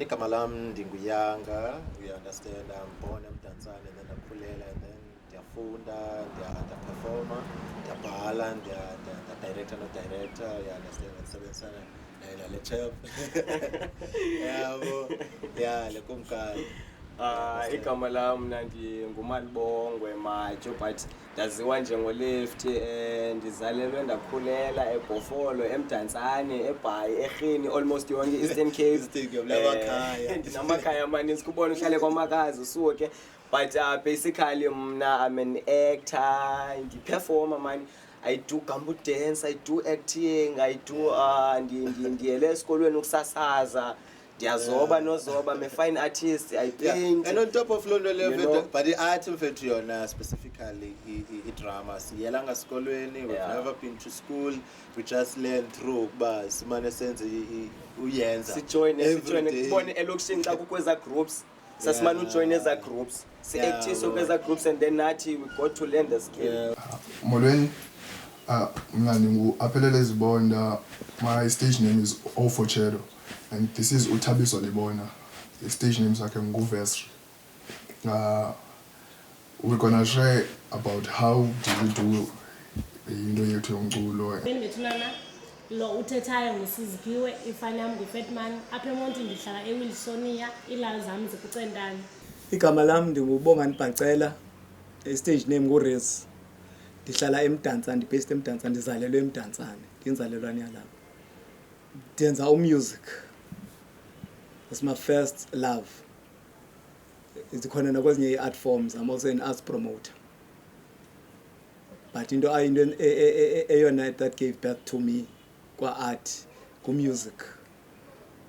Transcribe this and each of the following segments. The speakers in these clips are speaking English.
Igama lam ndinguyanga, you understand, I'm born eMdantsane and then ndakhulela and then ndiyafunda, ndiyaperforma, ndiyabhala, ndiyadirector no-director, you understand, ndisebenzisana nale chap. Yabo, yeah, le kumkani. Igama lam mna nguMalibongwe Matyo, but ndaziwa njengoleft. Ndizalelwe ndakhulela eBhofolo, eMdantsane, eBhayi, eRhini, almost yonke Eastern Cape. Ndinamakhaya amaninzi, kubona uhlale kwamakazi usuke. But basically mna I'm an actor, ndiperforma man. I do gumbo dance, I do acting, I do ndiyele esikolweni ukusasaza. Ndiyazoba nozoba, I'm a fine artist, I paint. And on top of London level, but the art of it, specifically drama. Siyela ngasikolweni, we've never been to school. We just learn through but simane senze uyenza. Sijoyine kubone elokishini xa kukweza groups. Sasimane ujoin eza groups. Si-actise kweza groups and then nathi we got to learn the skill. Molweni, mna ndingu-Aphelele Zibonda. My stage name is O for Chedo. And this is Uthabiso Libona. The stage name is Nguvesri. We're gonna share about how do we do into yethu yomculo. Bendithulana lo uthethayo nguSiziphiwe, ifani yam nguFatman. Apha eMonti ndihlala eWilsonia, iilali zam zikuCentane. Igama lam ndingubongani Bhacela. Stage name nguRez. Ndihlala eMdantsane, ndibased eMdantsane, ndizalelwe eMdantsane. Ndinzalelwane yalapha. Ndenza music. That's my first love. It's khona nakwezinye art forms. I'm also an arts promoter. But into eyona that gave birth to me kwa art, ku music.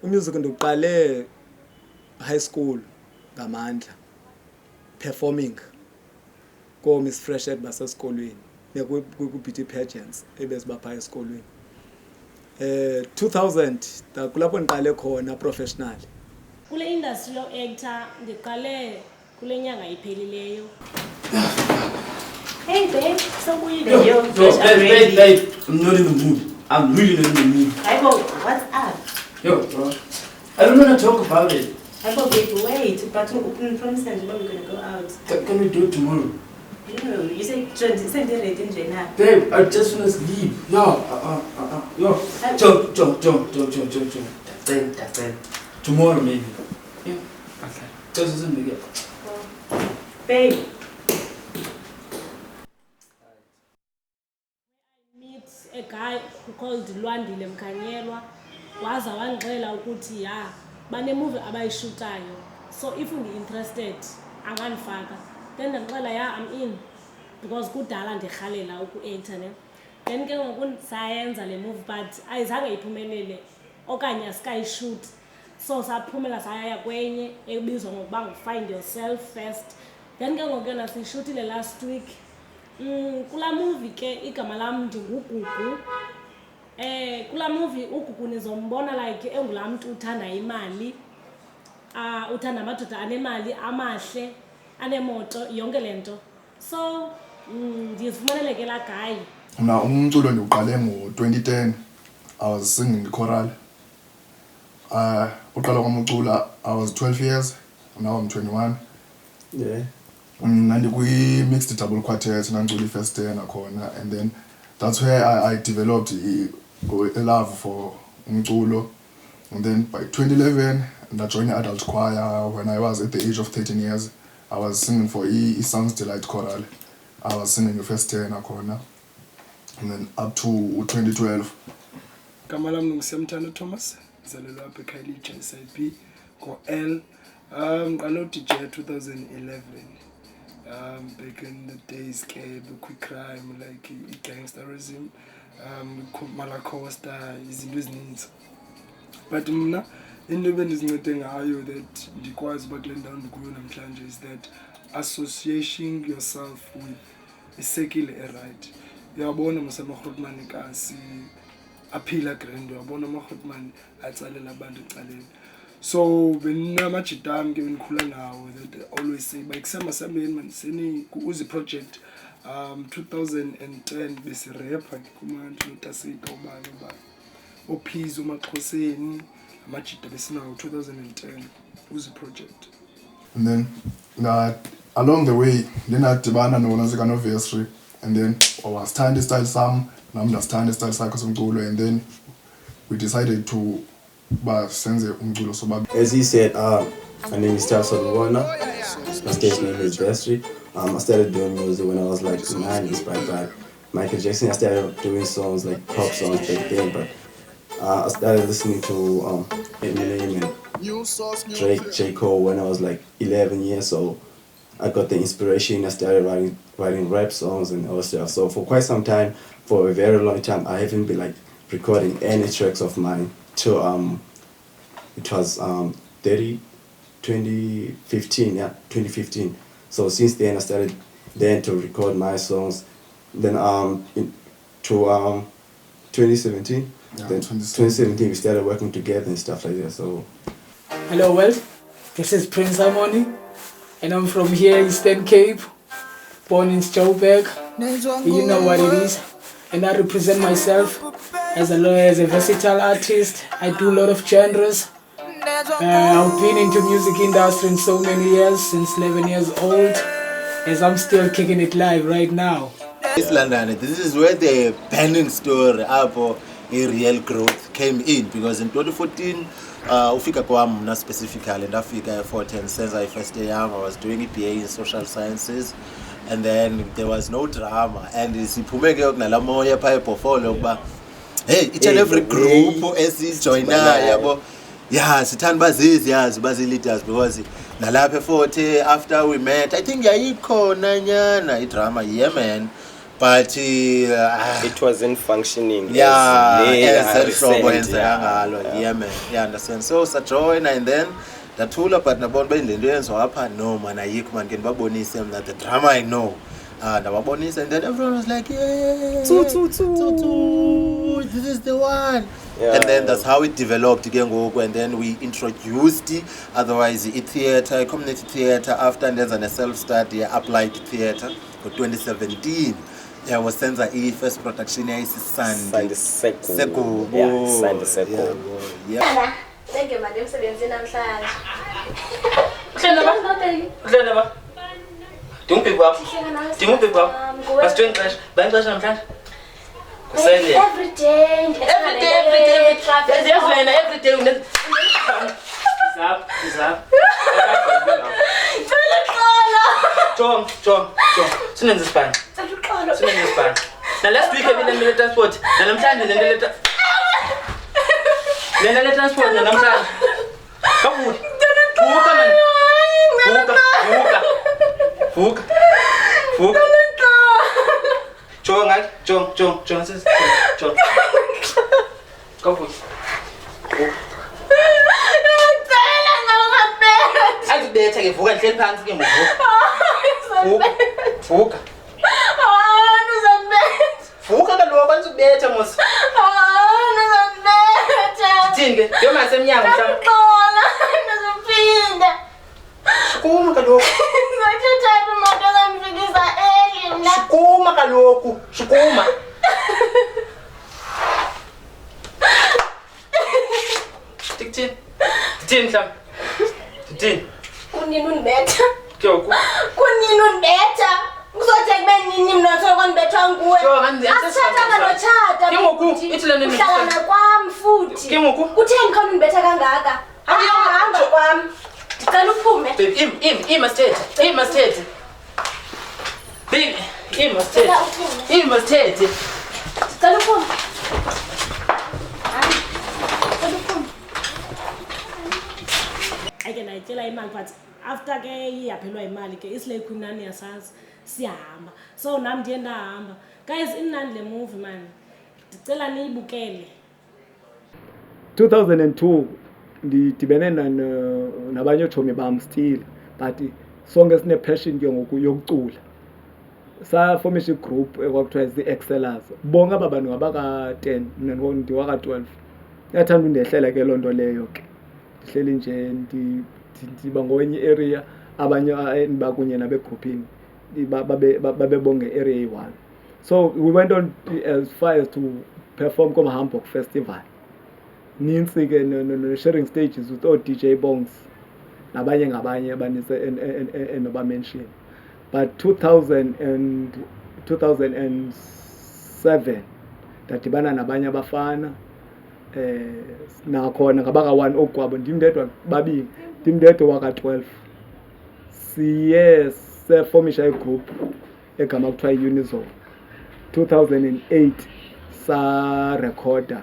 Music ndiqale high school ngamandla performing ko Miss Freshet basesikolweni ku beauty pageants ebesibapha esikolweni. 2000 kulapho ndiqale khona professional. Kule industry yo-actor ndiqale kule nyanga iphelileyo. Hey babe, so buyile yo. Babe, I'm not in the mood. I'm really not in the mood. Aibo, what's up? Yo, bro, I don't want to talk about it. Aibo, babe, wait. But open promise and when we're gonna go out. Can we do it tomorrow? No, you said ready in now. Babe, I just want to sleep. Yo, That's it. Tomorrow maybe. Yeah. Okay. Just isn't big. Babe. Meet a guy who called Lwandile Mkhanyelwa. Waza wangixela ukuthi bane movie abayishutayo. So if you're interested, angandifaka. Then ndixela I'm in because kudala ndirhalela uku-actor ne. Then ke ngoku sayenza le movie but ayizange iphumelele okanye asikayishoot. So saphumela saya kwenye ebizwa ngokuba ngu-Find Yourself First. Then ke ngoku yona siyishutile last week. Kula movie ke igama lam ndinguGugu. Kula movie uGugu nizombona like engulaa mntu uthanda imali. Uthanda amadoda anemali amahle, anemoto, yonke lento. So ndizifumanele ke la guy. Mna umculo ndiuqale ngo-2010. I was singing the choral. Uqala kwam ucula I was 12 years. Now I'm 21. Yeah. Nandikwi-mixed double quartet nandicula i-first year nakhona, and then that's where I developed a love for umculo. And then by 2011 I joined the adult choir. When I was at the age of 13 years, I was singing for Sounds Delight Choral. I was singing the first year nakhona, and then up to 2012. Igama lam nguSiyamthanda Thomas, ngizalelwe apha eKhayelitsha SIP ngo-L. Ngiqale uDJ 2011. Back in the days, the quick crime, like gangsterism, Malacosta, izinto ezininzi. But mna into ebendizincede ngayo that ndikwazi uba kule ndawo ndikuyo namhlanje is that associating yourself with a circle right. Uyabona amaGrootman kasi aphila grand, uyabona amaGrootman atsalela abantu ecaleni. So benamajitami ke benikhula nawo that always say bayikusema sambeni man seni ku-Uzi project 2010 besirapha kumantu notasita ubani ophizo uMaxhoseni amajita besinawo 2010 uzi project. And then along the way ndinadibana noNaZikaNoVesri, and then wasithanda istyle sam nam ndasithanda istyle sakhe somculo, and then we decided to senze umculo sobabili. As he said, my name is Tarson Warner. My stage name is Vesri. I started doing music when I was like 9, inspired by Michael Jackson. I started doing songs like pop songs back then, but I started listening to Eminem and Drake, J. Cole when I was like 11 years old. I got the inspiration. I started writing rap songs and all stuff. So for quite some time, for a very long time, I haven't been like recording any tracks of mine till it was 2015, yeah, 2015. So since then, I started then to record my songs. Then to 2017, Yeah, then 2017 we started working together and stuff like that. So Hello, well, this is Prince Harmony, and I'm from here, Eastern Cape, born in Joburg. You know what it is, and I represent myself as a versatile artist. I do a lot of genres. I've been into music industry in so many years, since 11 years old, as I'm still kicking it live right now. East London, this is where the pending story for a real growth came in, because in 2014 ufika kwam mna specifically ndafika e-Fort Hare since I first year young. I was doing a BA in social sciences, and then there was no drama, and siphume ke kunala moya pha eBhofolo kuba hey each and every group esijoinayo yabo, yeah, sithanda baziyazi bazi-leaders, because nalapha e-Fort Hare after we met, I think yayikhona nyana idrama, yeah man, but it wasn't functioning. yeah, as yeah man, yeah, understand. So sajoin, and then ndathula, but nabona bendlento yenziwa apha no man ayikho man, ke ndibabonise mna the drama I know, ndababonisa, and then everyone was like, yeah, this is the one. Yeah. And then that's how it developed again, and then we introduced otherwise theatre, community theatre after, and then a self-study applied theatre for 2017. Yeah, was senza first production Sunday Seko. Seko. Yeah, Sunday Seko. Yeah. Thank you, madam. Sebenzi namhlanje. Uhlelo ba? Dimuphi kwapho? Dimuphi kwapho? Masitweni xesha. Bayixesha namhlanje. Kusele. Every day. Every day. Izap. John. Sinenze isibani. Now last week I did transport. Now I'm trying to let transport. Now I'm trying. Come on. Fuka. John. Come on. Azibetha ke vuka ngihleli phansi ke mvuka. Vuka. Vuka kaloku banizubetha mos. Thini ke? Yo mase emnyango mhlawumbe. Shukuma kaloku. Shukuma kaloku. Shukuma. Thini mhlawumbe. Thini. Kunini unibetha? Kyoku. Kunini unibetha? Kuzothi kube nini mina othola konibetha nguwe? Asithathanga nochata. Kengoku ithi lena nini? Uhlala nakwami futhi. Kengoku. Kutheni khona unibetha kangaka? Hamba kwami. Ndicela uphume. Babe, imasithethe. Babe, imasithethe. Ndicela uphume. Ake ndayityela imali, but after ke iyaphelwa imali ke isilekho inani yasazi siyahamba, so nam ndiye ndahamba. Guys, imnandi le movie man, ndicela niyibukele. 2002 ndidibene nabanye otshomi bam still, but sonke sine-passion ke ngoku yokucula. Safomisha igroup ekwakuthiwa zii-Excellers. Bonke aba bantu ngabaka-10 mna ndiwaka-12. Yathanda undehlela ke loo nto leyo ke. Ndihleli nje ndiba ngokwenye area, abanye endibakunye nabegroupini babebonge area 1. So we went on as far as to perform kuma Hamburg Festival. nintsi ke no-sharing stages with oo-DJ Bongs nabanye ngabanye abanintsi enoba-mention. But 2007 ndadibana nabanye abafana nakhona ngabaka-1 okwabo ndim ndedwa babini ndim ndedwa waka-12 siye sefomisha igroup egama kuthiwa yi-Unizone. 2008 sarekhoda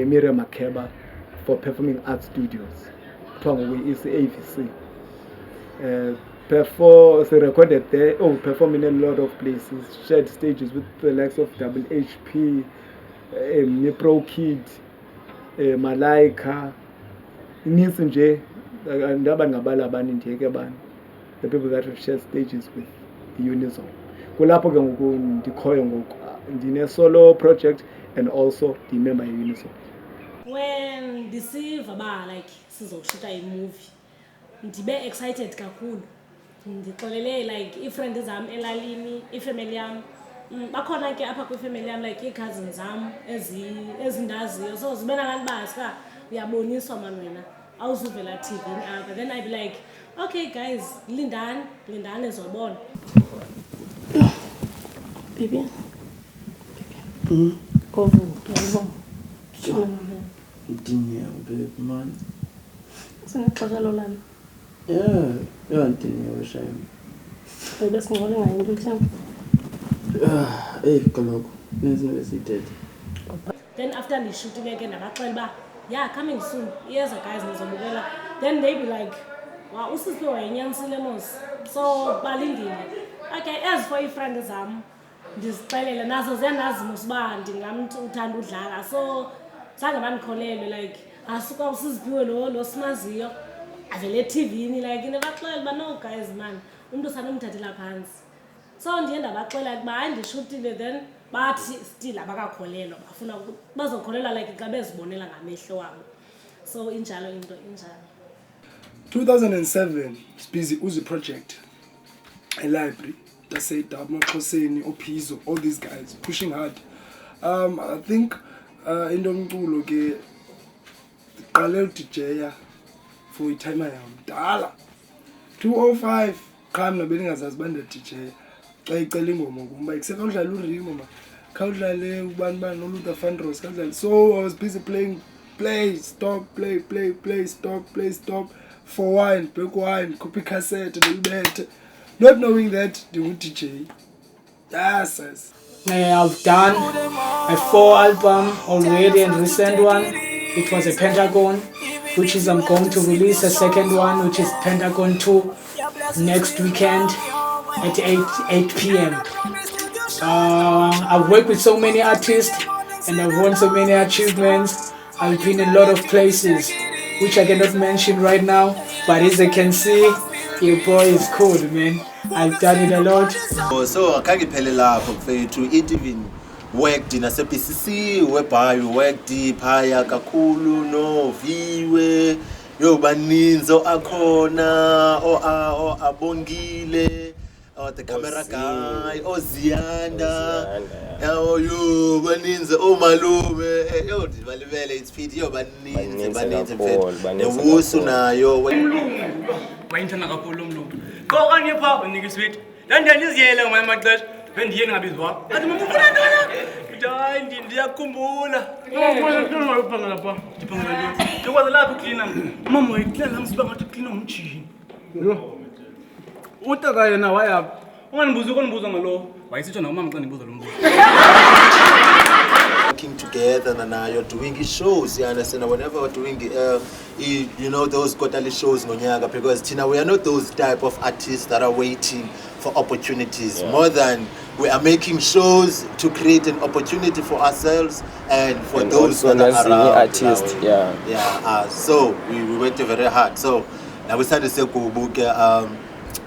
Miriam Makeba for Performing Arts Studios kuthiwa ngoku i-AVC. So recorded there, performing in a lot of places, shared stages with the likes of Double HP, Pro Kid, Malaika, Nisinje, and the people that have shared stages with Unizone. Kulapho ke ngoku ndikhoyo ngoku ndine solo project and also the member Unizone. When ndisiva ba like sizoshuta imovie ndibe excited kakhulu. Ndixolele like ifriend zam elalini, ifamily yam. Bakhona ke apha kwifamily yam like ii-cousins zam ezindaziyo. So zibe nabantu basika uyaboniswa man wena awuzuvela TV-ni apha. Then I'd be like, okay guys, lindani zobona. Baby. Kovu. Dinner, babe, man. Sinexesha lolala. Yeah, dinner, shame. Bese ngole ngayo into Hey, kaloku, nezinoveseted. Then after ndishutile ke ndabaxela ba, yeah, coming soon. Yes, guys, nizobukela. Then they be like, wow, usisiwe wayenyanisile mos. So balindile. Okay, as for ifriend zam, ndizixelele nazo ziyandazi mos uba ndingamntu uthanda udlala. So zange bandikholelwe like asuka usiziphiwe lo simaziyo avele TV-ni like ndabaxelela uba no guys man umuntu sanomthathela phansi. So ndiye ndabaxelela ukuba hayi ndishutile then bathi still abakakholelwa bafuna bazokholelwa like xa bezibonela ngamehlo wabo. So injalo into injalo. 2007 Busy Uzi project, a library that said Maxhoseni, Ophizo, all these guys pushing hard. I think into umculo ke qale DJ for itime yam dala 205 qha mina beningazazi bande DJ xa icela ingoma ngumba except udlala uRimo ma khawudlale ubani bani noLuther Vandross khawudlale. So I was busy playing play stop play stop play stop for wine back wine copy cassette and not knowing that the DJ. Yes. I've done a 4 album already and recent one. It was a Pentagon, which is I'm going to release a second one, which is Pentagon 2 next weekend at 8 p.m. I've worked with so many artists and I've won so many achievements. I've been in a lot of places, which I cannot mention right now, but as you can see, your boy is cool, man. I've done it a lot. So akhange phele lapho mfethu it even worked in PCC whereby you worked phaya kakhulu no Viwe yobaninzo akhona o abongile the camera guy Ozianda yo baninzi omalume yo ndibalibele it's fit yo baninzi mfethu newusu nayo wayinthanda kakhulu umlungu qokanye pha unika isweet ndandiyiziyele ngamanye amaxesha bendiyeni ngabizwa athi mama ufuna ntona hayi ndiyakhumbula ngophangela pha ndiphangela nto ndikwazi lapho uklina mama wayiklina lam siba ngathi uklina ngumtshini utaka yena wayapha ungandibuza ukondibuza ngalo wayisitsho nakumama xa ndibuza lo mbuzo. Working together and you're doing shows, you understand? Whenever we're doing, you know, those quarterly shows, because Tina, we are not those type of artists that are waiting for opportunities. Yeah. More than we are making shows to create an opportunity for ourselves and for and those that are around. Artists, so we worked very hard. So now we started to say,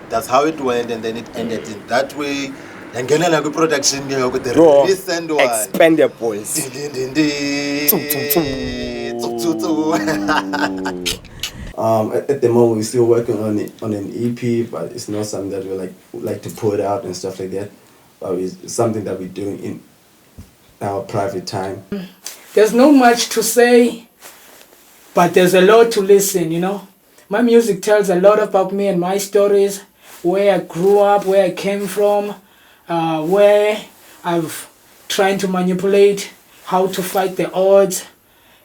that's how it went, and then it ended in that way. And get a production with the recent one. Expendables. At the moment we're still working on an EP, but it's not something that we like to put out and stuff like that. But it's something that we're doing in our private time. There's not much to say but there's a lot to listen, you know. My music tells a lot about me and my stories, where I grew up, where I came from, where I've tried to manipulate, how to fight the odds,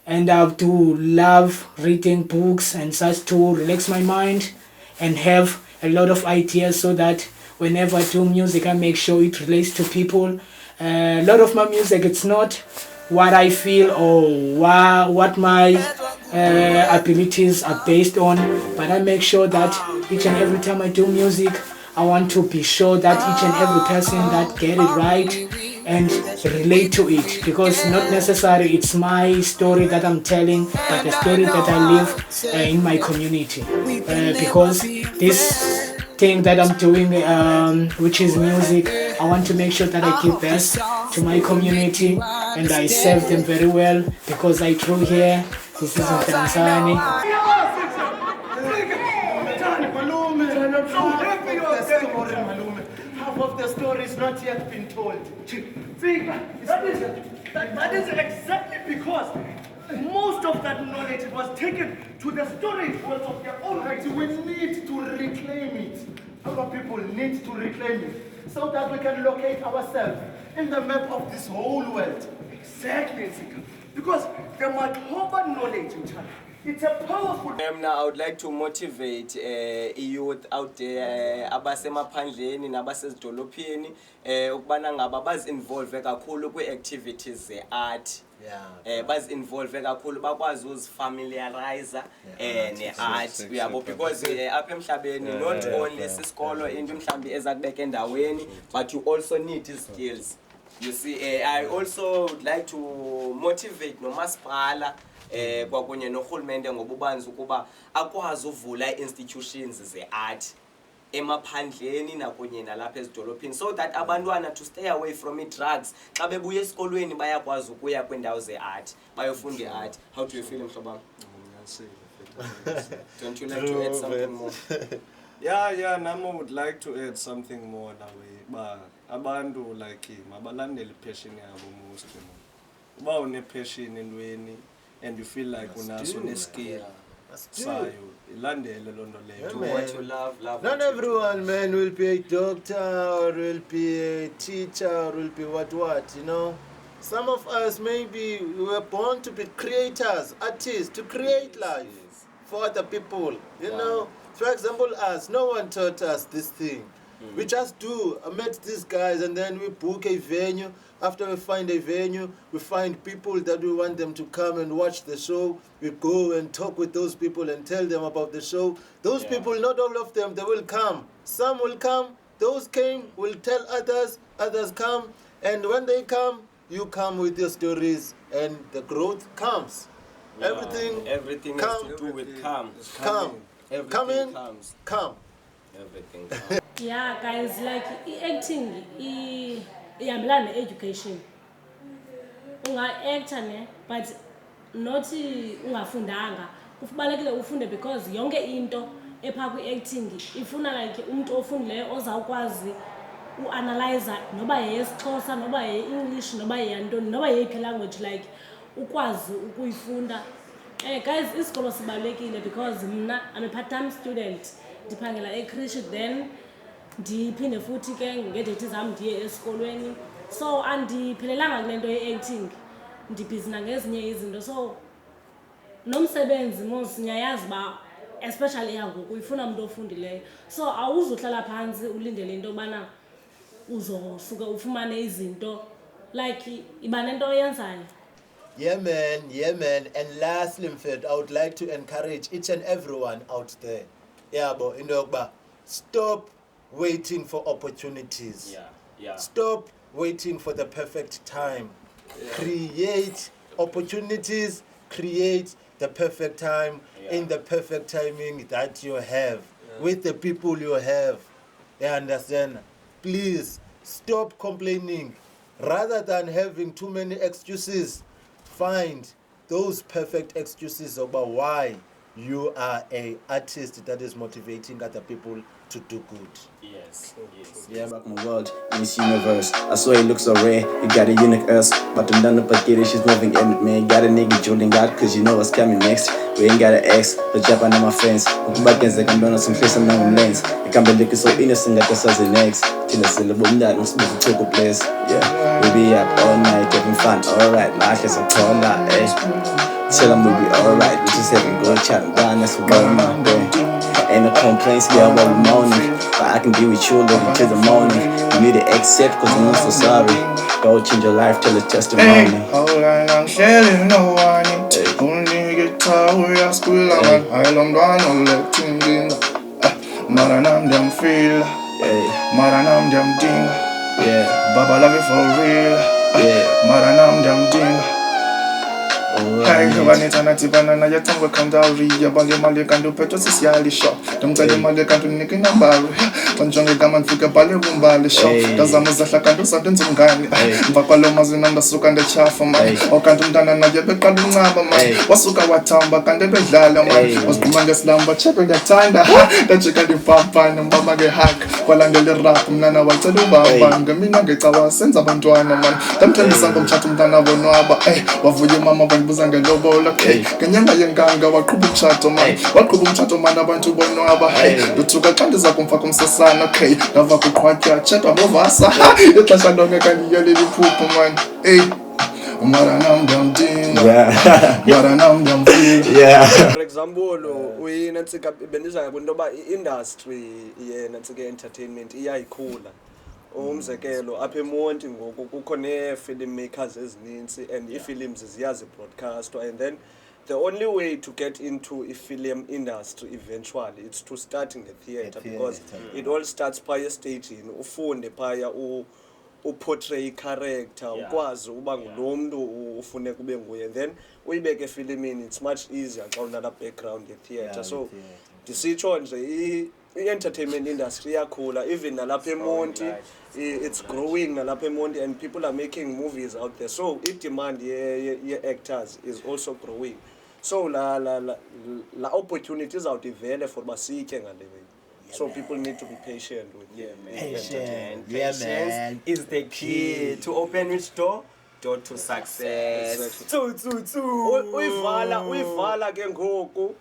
and I do love reading books and such to relax my mind and have a lot of ideas so that whenever I do music, I make sure it relates to people. A lot of my music, it's not what I feel or what my abilities are based on, but I make sure that each and every time I do music, I want to be sure that each and every person that get it right and relate to it, because not necessarily it's my story that I'm telling, but the story that I live in my community, because this thing that I'm doing, which is music, I want to make sure that I give best to my community and I serve them very well, because I grew here. This is in Tanzania. Half of the story is not yet been told. See, that is exactly because most of that knowledge was taken to the storage worlds of their own rights. We need to reclaim it. Our people need to reclaim it so that we can locate ourselves in the map of this whole world. Exactly, Zika. Because the Matoba knowledge, it's a powerful. Now I would like to motivate youth out there, abasemaphandleni nabasezidolophini, ukubana ngaba bazi-involve kakhulu kwi-activities ze-art. Bazi-involve kakhulu bakwazi uzifamiliarize ne-art, uyabo, because apha emhlabeni not only sisikolo into mhlambi ezakubeka endaweni, but you also need skills. You see, I also would like to motivate nomasipala kwakunye nohulumende ngobubanzi ukuba akwazi uvula institutions ze-art emaphandleni nakunye nalapha ezidolophini, so that abantwana to stay away from drugs. Xa bebuya esikolweni bayakwazi ukuya kwiindawo ze-art bayofunda i-art. How do you feel, mhlobam? Don't you like to add something more? Yeah, Namo would like to add something more that way. But abantu like him, abalandeli passion yabo most. Uba une passion entweni and you feel like unaso ne-skill sayo, ilandele loo nto leyo. Do what you love. Not everyone, man, will be a doctor or will be a teacher or will be what, you know. Some of us, maybe, we were born to be creators, artists, to create life for other people, you know. For example, us, no one taught us this thing. We just do. I met these guys and then we book a venue. After we find a venue, we find people that we want them to come and watch the show. We go and talk with those people and tell them about the show. Those people, not all of them, they will come. Some will come. Those came, will tell others. Others come. And when they come, you come with your stories and the growth comes. Everything has to do with come. Come in, come. Everything. Yeah, guys, like acting, iyahambelana ne-education. Unga-acta ne, but not ungafundanga. Kubalulekile ufunde because yonke into epha kwi-acting ifuna like umuntu ofundileyo ozawukwazi uanalyze noba yeyesiXhosa, noba ye-English, noba yeyantoni, noba yeyiphi language, like ukwazi ukuyifunda. Guys, isikolo sibalulekile because mna I'm a part-time student. Ndiphangela eCrish, then ndiphinde futhi ke ngedethi zami ndiye esikolweni, so andiphelelanga kule nto ye-acting, ndibhizi ngezinye izinto, so nomsebenzi mos nyayazi ba especially yangoku ifuna umuntu ofundileyo, so awuzuhlala phansi ulindele into yobana uzosuke ufumane izinto, like iba nento oyenzayo. Yeah man, and lastly, Mfethu, I would like to encourage each and everyone out there, yabo, into yokuba stop waiting for opportunities. Stop waiting for the perfect time. Create opportunities, create the perfect time in the perfect timing that you have with the people you have. You understand? Please stop complaining. Rather than having too many excuses, find those perfect excuses about why you are an artist that is motivating other people to do good. Yes. Yeah, back my world, Miss Universe. I saw you look so rare, you got a unique us. But I'm done up at she's moving in with me. Got a nigga Julian God, cause you know what's coming next. We ain't got an ex, but jump under my fence. Ukubageze kambona simfisa nangumlens. Ikambe leki so innocent like us as an ex. Till I say the boom that no supposed to take a place. Yeah, we be up all night having fun. Alright, my ass a corner, Tell them we'll be alright. We just having good chat and down. That's what we're on, Ain't no complaints, yeah, while we moaning. But I can be with you living till the morning. You need to accept, cause I'm not so sorry. Go change your life till it's testimony. Hold on, I'm sharing no one. Only guitar, we are school, I'm I long gone, no letting in. Maranam them feel, Maranam them ding. Baba love you for real, Maranam them ding. Hey, vanita na tibana na yatangwa kandauri ya bange mali kandu peto sisiali shop. Tumtali mali kandu niki nambaru. Tanjonge gaman fika bale bumbali shop. Tazama zahla kandu sadunzi mgani. Mpapalo mazina ndasuka nde chafa man. Okandu mdana na yebe kandu ngaba man. Wasuka watamba kande bedlala man. Waskumange slamba chepe de tanda. Tachika di papa na mbaba ge hack. Walangele rap mnana waltelu baba. Ngamina ge tawa senza bantuana man. Tamtani sango mchatu mdana bonwaba. Wavuye mama buzanga lobola kanyanga yenganga waqhuba umtshato man waqhuba umtshato man abantu bonwaba dutuka xa ndiza kumfa kumsasana ndava kuqhwatya tshedwa bovasa ixesha lonke kandiyele liphupho man Maranam dam ding Maranam dam ding For example uyinantsika bendiza kwinto yoba i-industry yenantsika entertainment iyayikhula. Umzekelo apha eMonti ngoku kukho nee-filmmakers ezininzi and ii-films ziyazi-broadcastwa, and then the only way to get into i-film industry eventually it's to start in the theatre because it all starts phaya estagini ufunde phaya uportray i-character ukwazi uba ngulo mntu ufuneka ube nguye, and then uyibeke efilimini it's much easier xa unala background ye-theatre. So ndisitsho nje i-entertainment industry iyakhula even nalapha eMonti it's growing nalapha eMonti and people are making movies out there, so i-demand ye-actors is also growing, so la opportunity izawuthi ivele for uba siyitye ngale way. So people need to be patient with Patience is the key to open which door to success. Uyivala ke ngoku.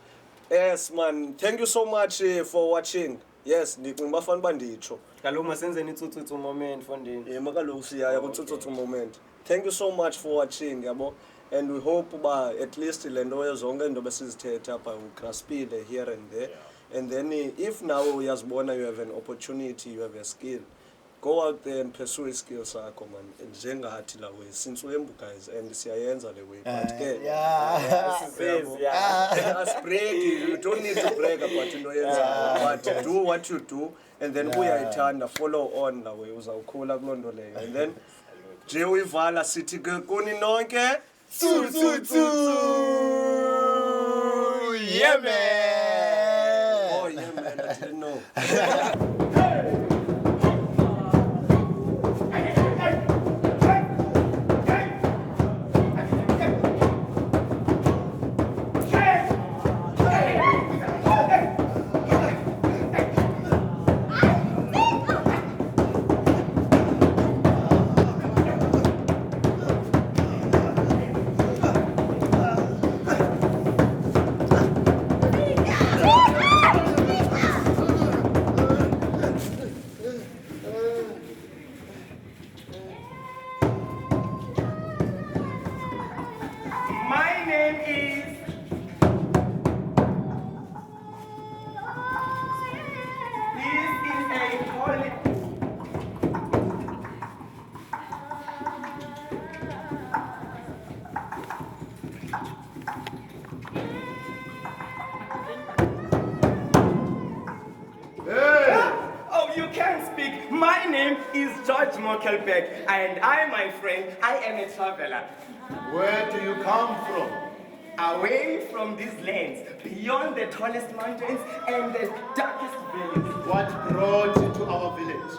Yes man, thank you so much for watching. Yes, ngibafana uba nditsho kaloku masenzeni itsutsu moment fondini makaloku siyaya kutsutsu moment. Thank you so much for watching yabo, and we hope uba at least le nto zonke into besizithetha apha ugraspile here and there. And then if now uyazibona you have an opportunity, you have a skill, go out there and pursue i-skill sakho man, njengathi la way since wembu guys and siyayenza le way but ke asibreak, you don't need to brag about into yenzayo but do what you do and then uyayithanda follow on la way uzawukhula kuloo nto leyo, and then nje uyivala sithi ke kuni nonke yeah man. Oh yeah man, I didn't know. My name is George Mokelbeck, and I, my friend, I am a traveler. Where do you come from? Away from these lands, beyond the tallest mountains and the darkest valleys. What brought you to our village?